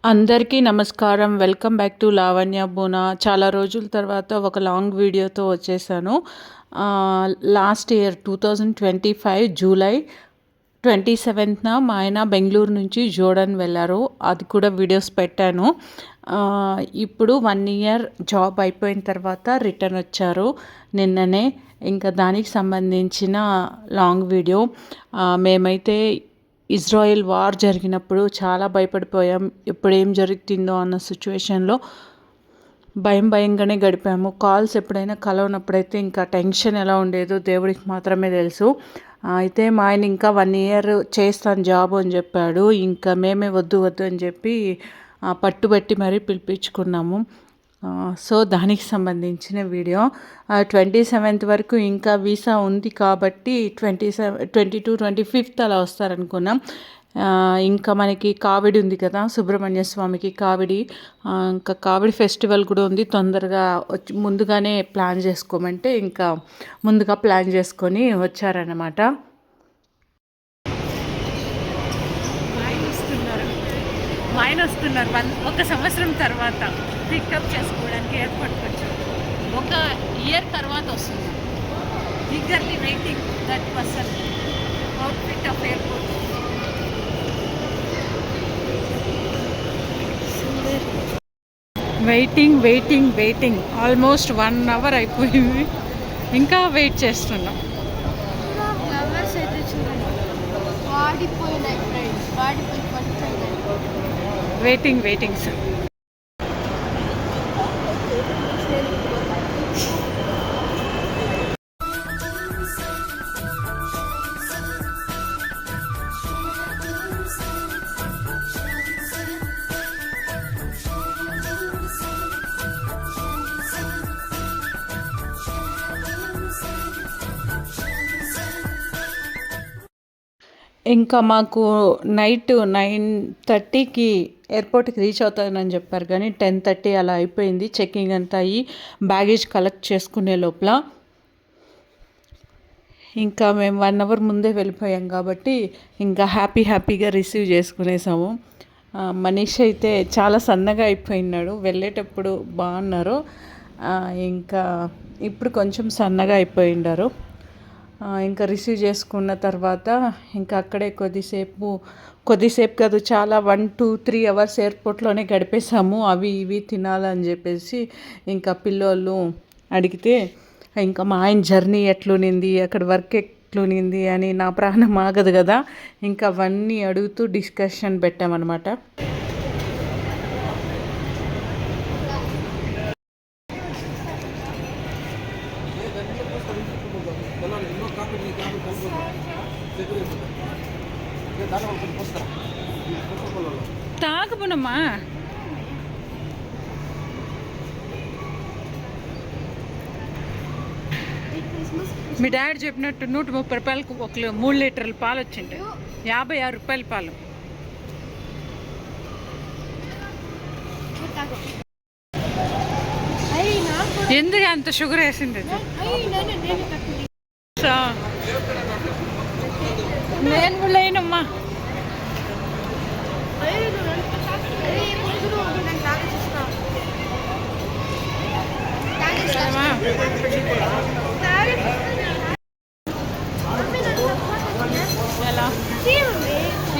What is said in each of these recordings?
అందరికీ నమస్కారం. Welcome back to Lavanya బూనా. చాలా రోజుల తర్వాత ఒక లాంగ్ వీడియోతో వచ్చేసాను. లాస్ట్ ఇయర్ 2025 జూలై 27న మా ఆయన బెంగళూరు నుంచి జోర్డన్ వెళ్ళారు. అది కూడా వీడియోస్ పెట్టాను. ఇప్పుడు 1 ఇయర్ జాబ్ అయిపోయిన తర్వాత రిటర్న్ వచ్చారు నిన్ననే. ఇంకా దానికి సంబంధించిన లాంగ్ వీడియో. మేమైతే ఇజ్రాయెల్ వార్ జరిగినప్పుడు చాలా భయపడిపోయాం. ఎప్పుడు ఏం జరుగుతుందో అన్న సిచ్యువేషన్లో భయంగానే గడిపాము. కాల్స్ ఎప్పుడైనా కలవనప్పుడైతే ఇంకా టెన్షన్ ఎలా ఉండేదో దేవుడికి మాత్రమే తెలుసు. అయితే మా ఆయన ఇంకా 1 ఇయర్ చేస్తాను జాబ్ అని చెప్పాడు. ఇంకా మేమే వద్దు అని చెప్పి పట్టుబట్టి మరీ పిలిపించుకున్నాము. సో దానికి సంబంధించిన వీడియో. 27th వరకు ఇంకా వీసా ఉంది కాబట్టి 22, 25th అలా వస్తారనుకున్నాం. ఇంకా మనకి కావిడి ఉంది కదా, సుబ్రహ్మణ్య స్వామికి కావిడి. ఇంకా కావిడి ఫెస్టివల్ కూడా ఉంది. తొందరగా వచ్చి ముందుగానే ప్లాన్ చేసుకోమంటే ఇంకా ముందుగా ప్లాన్ చేసుకొని వచ్చారన్నమాట. ఆయన వస్తున్నారు 1 సంవత్సరం తర్వాత పికప్ చేసుకోవడానికి ఎయిర్పోర్ట్కి వచ్చారు. 1 ఇయర్ తర్వాత వస్తుంది. Eagerly waiting that person outfit of airport. Waiting almost 1 hour అయిపోయింది. ఇంకా వెయిట్ చేస్తున్నాం. Waiting sir. ఇంకా మాకు నైట్ 9:30కి ఎయిర్పోర్ట్కి రీచ్ అవుతానని చెప్పారు, కానీ 10:30 అలా అయిపోయింది. చెక్కింగ్ అంతా అయ్యి బ్యాగేజ్ కలెక్ట్ చేసుకునే లోపల ఇంకా మేము 1 అవర్ ముందే వెళ్ళిపోయాం కాబట్టి ఇంకా హ్యాపీగా రిసీవ్ చేసుకునేసాము. మనీష్ అయితే చాలా సన్నగా అయిపోయినాడు. వెళ్ళేటప్పుడు బాగున్నారు, ఇంకా ఇప్పుడు కొంచెం సన్నగా అయిపోయినారు. ఇంకా రిసీవ్ చేసుకున్న తర్వాత ఇంకా అక్కడే కొద్దిసేపు కాదు, చాలా 1 to 3 అవర్స్ ఎయిర్పోర్ట్లోనే గడిపేసాము. అవి ఇవి తినాలని చెప్పేసి ఇంకా పిల్లోళ్ళు అడిగితే ఇంకా మా ఆయన జర్నీ ఎట్లునింది, అక్కడ వర్క్ ఎట్లునింది అని నా ప్రాణం ఆగదు కదా, ఇంకా అవన్నీ అడుగుతూ డిస్కషన్ పెట్టామన్నమాట. తాగబునమ్మా. మీ డాడీ చెప్పినట్టు 130 రూపాయలకు 3 లీటర్ల పాలు వచ్చింటాయి. 56 రూపాయల పాలు. ఎందుకు అంత షుగర్ వేసింది? నేను లేనమ్మా. ఎలా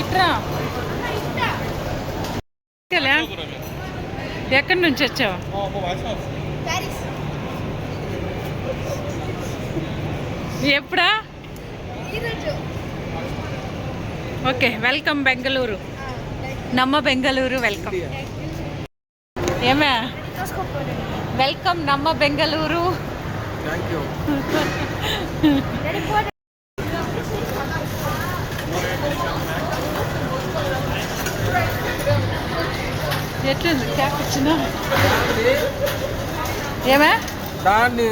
ఇట్రా? ఎక్కడి నుంచి వచ్చావు? ఎప్పుడా? Okay, welcome Bengaluru. నమ్మ బెంగళూరు వెల్కమ్. ఏమే వెల్కమ్ నమ్మ బెంగళూరు. ఎట్లుంది క్యాప్ ఇచ్చిన? ఏమే దాన్ని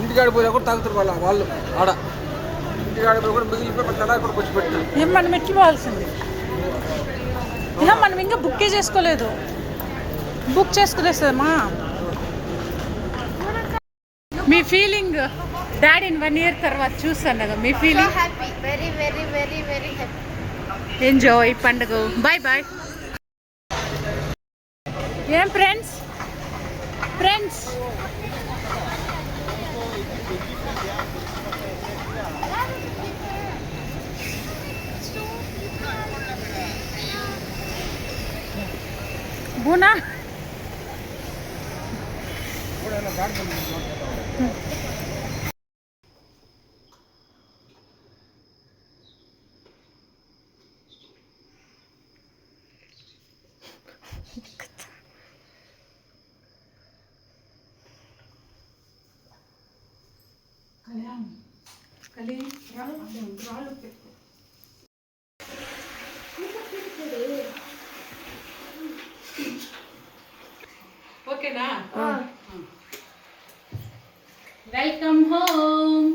ఇంటికాడ పోయి కూడా తాగుతారు వాళ్ళు ఆడ. ఇంటికాడ పోయి కూడా మిగిలిపోయి తలా కూడా వచ్చి పెట్టారు. ఏం మనం ఎట్లు పోవాల్సింది? మనం ఇంకా బుక్కే చేసుకోలేదు. బుక్ చేసుకునేస్తామా? మీ ఫీలింగ్ డాడీని 1 ఇయర్ తర్వాత చూస్తాను కదా, మీ ఫీలింగ్? వెరీ ఎంజాయ్ పండుగ. బాయ్. ఏం ఫ్రెండ్స్ ఫ్రెండ్స్ బూనా ఓకేనా welcome home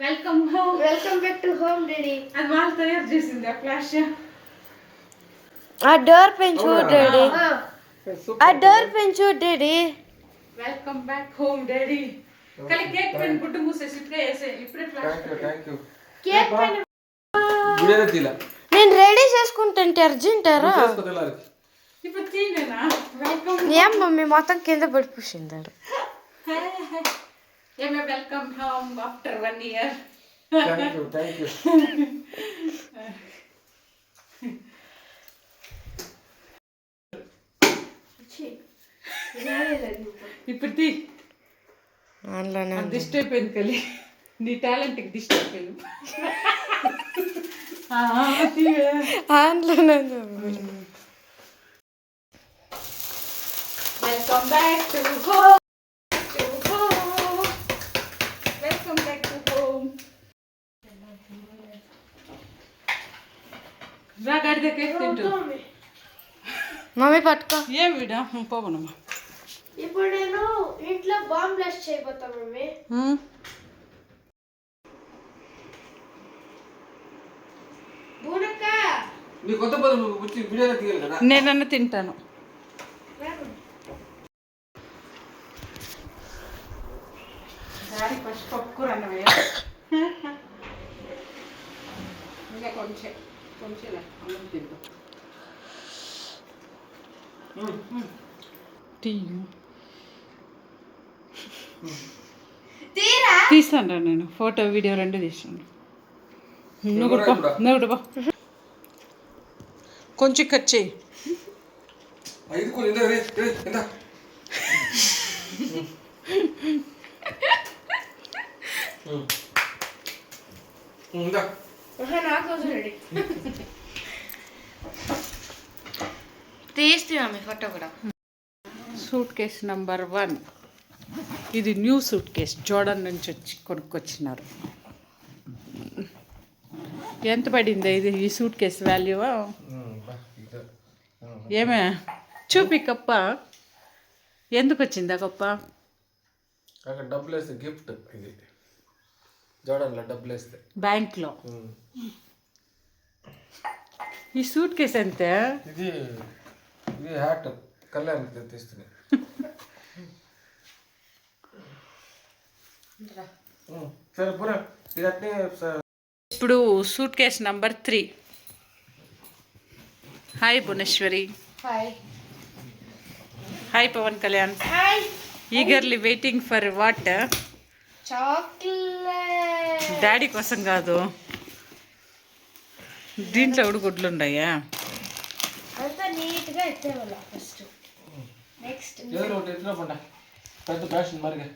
welcome home welcome back to home daddy. అది వాళ్ళు తయారు చేసింది ఆ ఫ్లాష్ ఆ డోర్ పెంచు డాడీ. ఆ డోర్ పెంచు daddy. Welcome back home daddy. కలి కేక్ పెన్ గుడ్డు మూసేసి ఇప్పుడే వేసే ఇప్పుడే ఫ్లాష్ థ్యాంక్ యూ కేక్ పెన్ గుడియే తీలా నేను రెడీ చేసుకుంటుంటే అర్జెంటారా? ఇప్పుడు తీనేనా వెల్కమ్ ఏం మమ్మీ మొత్తం కింద పడిపోసిందాడు. ఏమే welcome home after 1 year. Thank you ఇప్పుడు తీ ఆన్లోనే దిష్టి అయిపోయింది కలి నీ టాలెంట్కి దిష్టి అయిపోయింది. ఆన్లోనే welcome back to home welcome back to home. రా గాడి దగ్గర తింటూ మమ్మీ పట్టుకో. ఏం వీడా పోవనమ్మా. ఇప్పుడు నేను ఇంట్లో బాంబ్ బ్లాస్ట్ చేయబోతా మమ్మీ. బూనక్క నీ కొత్త పదం వచ్చి వీడియోలో తీయాలి కదా. నేనన్నా తింటాను. దాడి ఫస్ట్ పప్పు అన్నమే ఇంకా కొంచెం కొంచెం అన్నం తింటాం. తీస్తాను నేను ఫోటో వీడియో రెండు తీస్తాను. నువ్వు బా కొంచెం కట్ చేయి. తీస్తే మమ్మీ ఫోటో కూడా. Suit case number 1. ఇది న్యూ సూట్ కేస్ జోర్డన్ నుంచి వచ్చి కొనుక్కొచ్చినారు. ఎంత పడింది ఇది ఈ సూట్ కేస్ వాల్యూ? ఏమే చూపి కప్ప ఎందుకు వచ్చింది ఆ కప్ప? అక్కడ డబ్బులు వేస్తే గిఫ్ట్ ఇది జోర్డన్లో డబ్బులు వేస్తే బ్యాంక్లో. ఈ సూట్ కేస్ ఎంత? ఇది ఇది హ్యాట్ కళ్యాణ్ తీస్తుంది. సరే పూరా ఇది అట్నే. ఇప్పుడు suitcase number 3. Hi Bhuvaneshwari. Hi. Hi Pavan Kalyan. Hi. Eagerly waiting for what? Chocolate. Daddy కోసం కాదు, దీంట్లో ఉడుగుడ్లు ఉన్నాయా? అంతా నీట్గా ఎత్తేవాళ్ళ ఫస్ట్. నెక్స్ట్ ఏదో ఒకటి ఎత్తున పంట పెద్ద ఫ్యాషన్ మరిగా.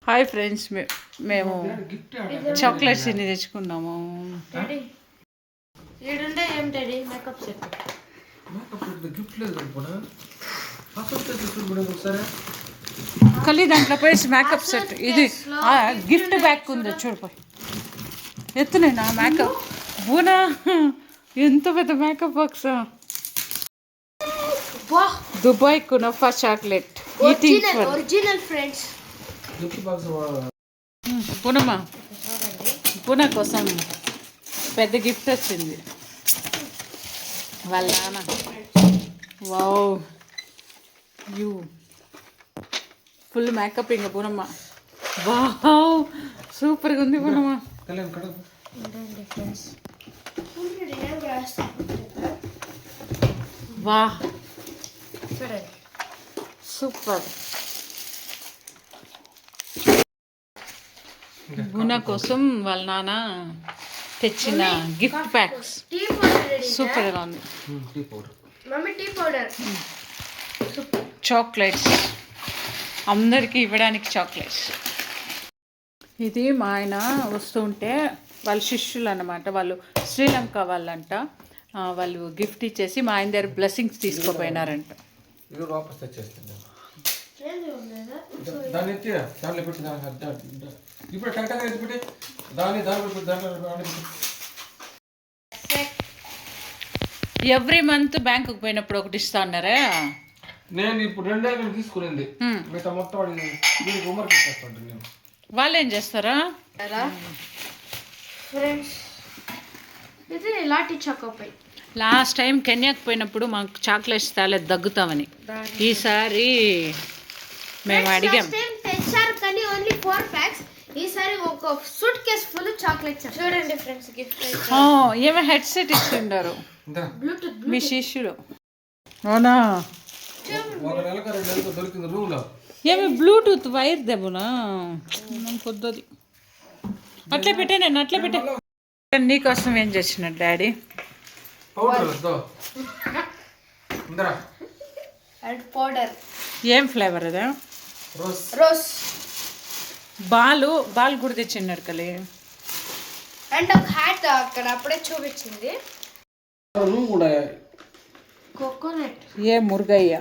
హాయ్ ఫ్రెండ్స్, మేము చాక్లెట్స్ ఇన్ని తెచ్చుకున్నాము. డాడీ ఈడుండే ఏం daddy makeup set. Makeup set gift లేదు అనుకున్నా. మేకప్ సెట్ చూడు ఒకసారి. కలి దాంట్లో పోయేసి మేకప్ సెట్ ఇది గిఫ్ట్ బ్యాగ్ ఉంది చూడిపోయి ఎత్తునేనా మేకప్. బూనా ఎంత పెద్ద makeup box. Dubai kunafa chocolate eating for original friends. Gift box పూనమ్మా, పూన కోసం పెద్ద గిఫ్ట్ వచ్చింది వాళ్ళ నాన్న. వావ్ యూ ఫుల్ మేకప్ ఇంకా పూనమ్మ. వావ్ సూపర్గా ఉంది పూనమ్మ. కళ్యాణ్ కడ వా చూడండి. సూపర్. బునా కోసం వాళ్ళ నాన్న తెచ్చిన gift packs tea powder ready. సూపర్గా ఉంది. Tea powder. Mummy tea powder. Chocolates అందరికీ ఇవ్వడానికి చాక్లెట్స్. ఇది మా ఆయన వస్తుంటే వాళ్ళ శిష్యులు అన్నమాట, వాళ్ళు శ్రీలంక వాళ్ళంట. వాళ్ళు గిఫ్ట్ ఇచ్చేసి మా ఆయన దగ్గర బ్లెస్సింగ్స్ తీసుకోపోయినారంట. ఇది వాపస్ తెచ్చేస్తుంది. ఏంది ఉండేదా? దాన్ని ఎత్తి దాంట్లో పెట్టి ఇప్పుడు కరెక్ట్గా ఎత్తి పెట్టి దాంట్లో ఎవ్రీ మంత్ బ్యాంకుకి పోయినప్పుడు ఒకటి ఇస్తా అన్నారా? నేను ఇప్పుడు 2 ఏళ్ళు తీసుకునింది. మిగతా మొత్తం వాడి దీనికి హోంవర్క్ ఇచ్చేస్తాను నేను. వాళ్ళు ఏం చేస్తారా ఫ్రెండ్స్? ఇది లాటి చాకోపై. లాస్ట్ టైం కెన్యాకి పోయినప్పుడు మాకు చాక్లెట్స్ తేలేదు దగ్గుతామని. ఈసారి మేము అడిగాం. తెచ్చారు కానీ ఓన్లీ 4 ప్యాక్స్. ఈసారి ఒక సూట్ కేస్ ఫుల్ చాక్లెట్స్. చూడండి ఫ్రెండ్స్, గిఫ్ట్ ఏమో హెడ్సెట్ ఇచ్చిండారు బ్లూటూత్. మీ శిష్యుడు. అవునా? ఒక నెలకు 2 నెలలకు దొరికింది రూమ్లో. ఏమి బ్లూటూత్ వైర్ దెబ్బనా కొద్దది. అట్లే పెట్టే, నేను అట్లే పెట్టే. నీకోసం ఏం చేసినాడు డాడీ? Powder and powder. ఏం ఫ్లేవర్ అదా? రోజ్. బాల్ కూడా తెచ్చిన్నాడు కలే. అండ్ ఒక హ్యాట్ అక్కడ అప్పుడే చూపించింది. కూడా కోకోనట్. ఏ మురుగయ్య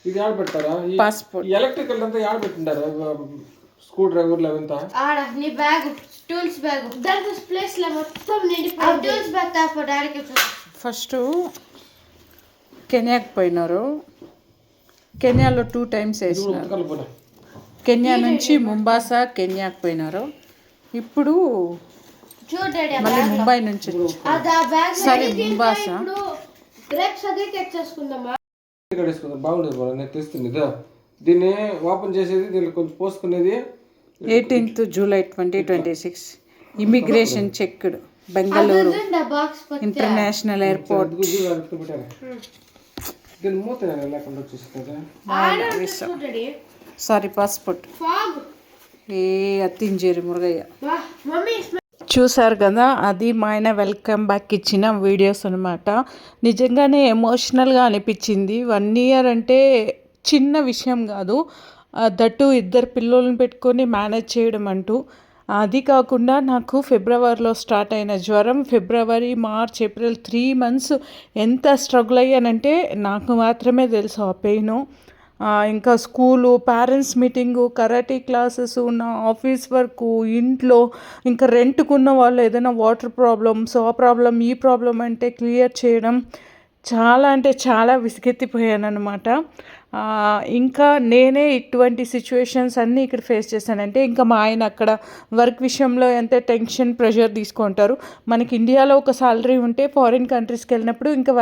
ఇది ఆడ పెడతారా? పాస్పోర్ట్ ఎలక్ట్రికల్ అంతా ఆడ పెట్టిండారు. స్క్రూ డ్రైవర్లు అవంతా ఆడ నీ బ్యాగ్, టూల్స్ బ్యాగ్. దానికి ప్లేస్ లో మొత్తం నిండిపోయింది. టూల్స్ బ్యాగ్ తాప డాడీకి. ఫస్ట్ కెన్యాకి పోయినారు. కెన్యాలో 2 times వేసినారు. కెన్యా నుంచి ముంబాసా కెన్యాకి పోయినారు. ఇప్పుడు మళ్ళీ ముంబై నుంచి సరే ముంబాసా. బాగుండేది నేను తెస్తుంది. దీన్ని ఓపెన్ చేసేది, దీన్ని కొంచెం పోసుకునేది. 18th July 2026 immigration checked Bengaluru international airport. దీన్ని మూత లేకుండా వచ్చేస్తుంది. Sorry passport. ఏ అత్తింజేరి మురుగయ్య. చూసారు కదా, అది మా ఆయన వెల్కమ్ బ్యాక్ ఇచ్చిన వీడియోస్ అనమాట. నిజంగానే ఎమోషనల్గా అనిపించింది. 1 year అంటే చిన్న విషయం కాదు. దట్టు 2 పిల్లలను పెట్టుకొని మేనేజ్ చేయడం అంటూ. అది కాకుండా నాకు ఫిబ్రవరిలో స్టార్ట్ అయిన జ్వరం, ఫిబ్రవరి, మార్చ్, ఏప్రిల్ 3 months ఎంత స్ట్రగుల్ అయ్యానంటే నాకు మాత్రమే తెలుసు ఆ పెయిను. ఇంకా school, parents meeting, karate classes, నా ఆఫీస్ వర్కు, ఇంట్లో ఇంకా రెంట్కున్న వాళ్ళు ఏదైనా వాటర్ ప్రాబ్లమ్స్, ఆ ప్రాబ్లం ఈ ప్రాబ్లం అంటే క్లియర్ చేయడం చాలా అంటే చాలా విసిగెత్తిపోయాను అనమాట. ఇంకా నేనే ఇటువంటి సిచ్యువేషన్స్ అన్నీ ఇక్కడ ఫేస్ చేశానంటే ఇంకా మా ఆయన అక్కడ వర్క్ విషయంలో ఎంత టెన్షన్, ప్రెషర్ తీసుకుంటారు. మనకి ఇండియాలో ఒక శాలరీ ఉంటే ఫారిన్ కంట్రీస్కి వెళ్ళినప్పుడు ఇంకా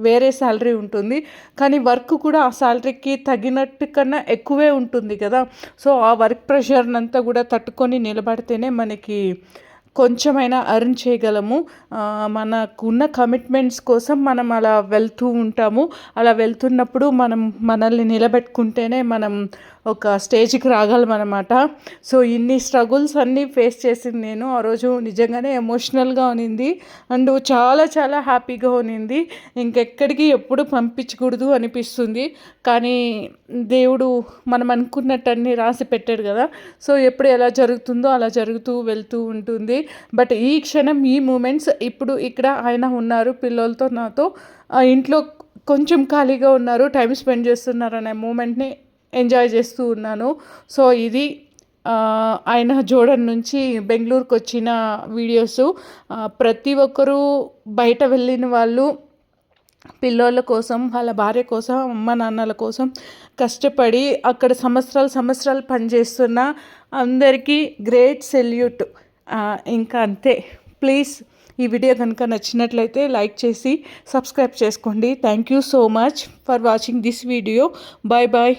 వేరే శాలరీ ఉంటుంది. కానీ వర్క్ కూడా ఆ శాలరీకి తగినట్టు కన్నా ఎక్కువే ఉంటుంది కదా. సో ఆ వర్క్ ప్రెషర్నంతా కూడా తట్టుకొని నిలబడితేనే మనకి కొంచెమైనా ఎర్న్ చేయగలము. మనకున్న కమిట్మెంట్స్ కోసం మనం అలా వెళ్తూ ఉంటాము. అలా వెళ్తున్నప్పుడు మనల్ని నిలబెట్టుకుంటేనే మనం ఒక స్టేజ్కి రాగలమన్నమాట. సో ఇన్ని స్ట్రగుల్స్ అన్నీ ఫేస్ చేసింది నేను. ఆ రోజు నిజంగానే ఎమోషనల్గా ఉన్నింది అండ్ చాలా చాలా హ్యాపీగా ఉన్నింది. ఇంకెక్కడికి ఎప్పుడు పంపించకూడదు అనిపిస్తుంది. కానీ దేవుడు మనం అనుకున్నట్టన్నీ రాసి పెట్టాడు కదా. సో ఎప్పుడు ఎలా జరుగుతుందో అలా జరుగుతూ వెళ్తూ ఉంటుంది. బట్ ఈ క్షణం, ఈ మూమెంట్స్ ఇప్పుడు ఇక్కడ ఆయన ఉన్నారు పిల్లలతో, నాతో ఇంట్లో కొంచెం ఖాళీగా ఉన్నారు, టైం స్పెండ్ చేస్తున్నారు అనే మూమెంట్ని ఎంజాయ్ చేస్తూ ఉన్నాను. సో ఇది ఆయన జోడన్ నుంచి బెంగళూరుకి వచ్చిన వీడియోసు. ప్రతి ఒక్కరూ బయట వెళ్ళిన వాళ్ళు పిల్లోళ్ళ కోసం, వాళ్ళ భార్య కోసం, అమ్మ నాన్నల కోసం కష్టపడి అక్కడ సంవత్సరాలు పనిచేస్తున్న అందరికీ గ్రేట్ సెల్యూట్. ఇంకా అంతే. ప్లీజ్ ఈ వీడియో కనుక నచ్చినట్లయితే లైక్ చేసి సబ్స్క్రైబ్ చేసుకోండి. Thank you so much for watching this video. Bye bye.